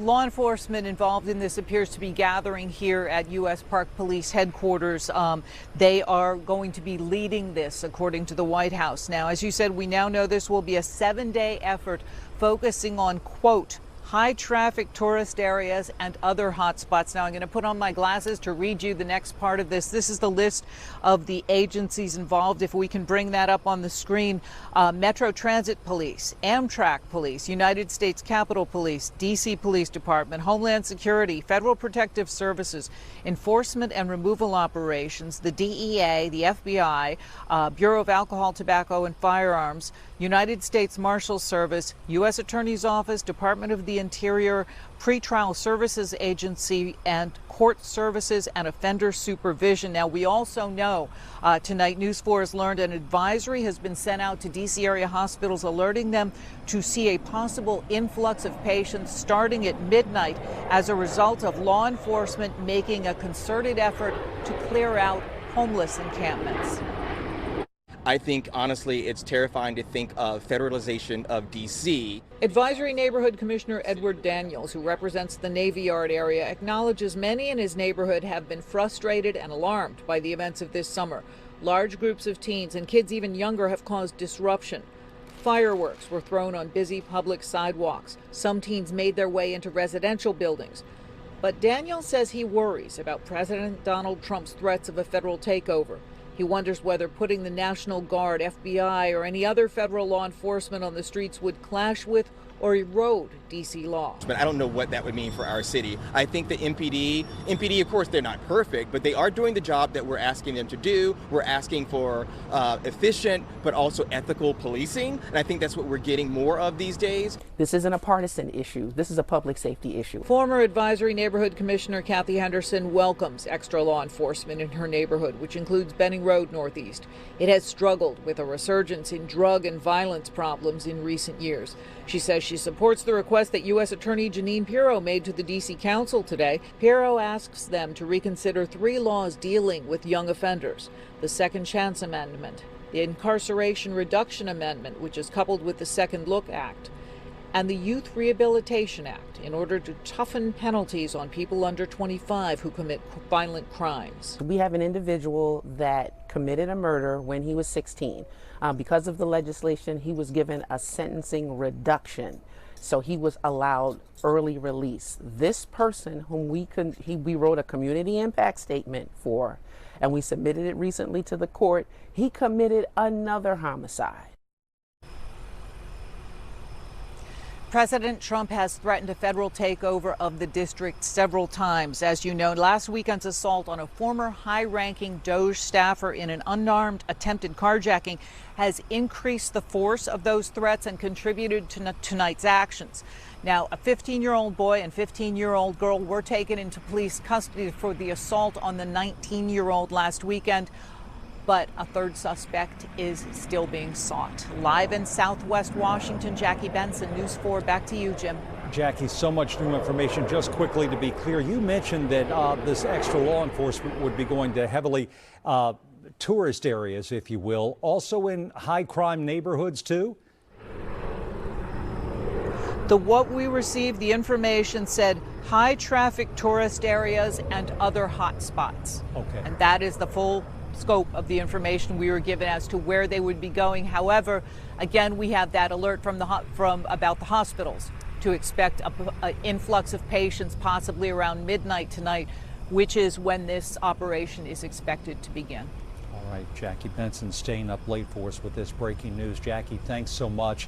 Law enforcement involved in this appears to be gathering here at U.S. Park Police headquarters. They are going to be leading this, according to the White House. Now, as you said, we now know this will be a 7-day effort focusing on, quote, high traffic tourist areas and other hot spots. Now I'm going to put on my glasses to read you the next part of this. This is the list of the agencies involved. If we can bring that up on the screen: Metro Transit Police, Amtrak Police, United States Capitol Police, D.C. Police Department, Homeland Security, Federal Protective Services, Enforcement and Removal Operations, the DEA, the FBI, Bureau of Alcohol, Tobacco and Firearms, United States Marshals Service, U.S. Attorney's Office, Department of the Interior, Pretrial Services Agency, and Court Services and Offender Supervision. Now, we also know tonight News 4 has learned an advisory has been sent out to D.C. area hospitals alerting them to see a possible influx of patients starting at midnight as a result of law enforcement making a concerted effort to clear out homeless encampments. I think, honestly, it's terrifying to think of federalization of D.C. Advisory Neighborhood Commissioner Edward Daniels, who represents the Navy Yard area, acknowledges many in his neighborhood have been frustrated and alarmed by the events of this summer. Large groups of teens and kids even younger have caused disruption. Fireworks were thrown on busy public sidewalks. Some teens made their way into residential buildings. But Daniels says he worries about President Donald Trump's threats of a federal takeover. He wonders whether putting the National Guard, FBI, or any other federal law enforcement on the streets would clash with or erode D.C. law. But I don't know what that would mean for our city. I think the MPD, of course, they're not perfect, but they are doing the job that we're asking them to do. We're asking for efficient but also ethical policing, and I think that's what we're getting more of these days. This isn't a partisan issue. This is a public safety issue. Former Advisory Neighborhood Commissioner Kathy Henderson welcomes extra law enforcement in her neighborhood, which includes Benning Road Northeast. It has struggled with a resurgence in drug and violence problems in recent years. She says she supports the request that U.S. Attorney Jeanine Pirro made to the D.C. Council today. Pirro asks them to reconsider 3 laws dealing with young offenders: the Second Chance Amendment, the Incarceration Reduction Amendment, which is coupled with the Second Look Act, and the Youth Rehabilitation Act, in order to toughen penalties on people under 25 who commit violent crimes. We have an individual that committed a murder when he was 16. Because of the legislation, he was given a sentencing reduction, so he was allowed early release. This person, whom we wrote a community impact statement for, and we submitted it recently to the court, he committed another homicide. President Trump has threatened a federal takeover of the district several times. As you know, last weekend's assault on a former high-ranking DOJ staffer in an unarmed attempted carjacking has increased the force of those threats and contributed to tonight's actions. Now, a 15-year-old boy and 15-year-old girl were taken into police custody for the assault on the 19-year-old last weekend, but a third suspect is still being sought. Live in Southwest Washington, Jackie Bensen, News 4. Back to you, Jim. Jackie, so much new information. Just quickly to be clear, you mentioned that this extra law enforcement would be going to heavily tourist areas, if you will, also in high crime neighborhoods too? What we received, the information said high traffic tourist areas and other hot spots. Okay. And that is the full scope of the information we were given as to where they would be going. However, again, we have that alert from about the hospitals to expect an influx of patients possibly around midnight tonight, which is when this operation is expected to begin. All right, Jackie Bensen staying up late for us with this breaking news. Jackie, thanks so much.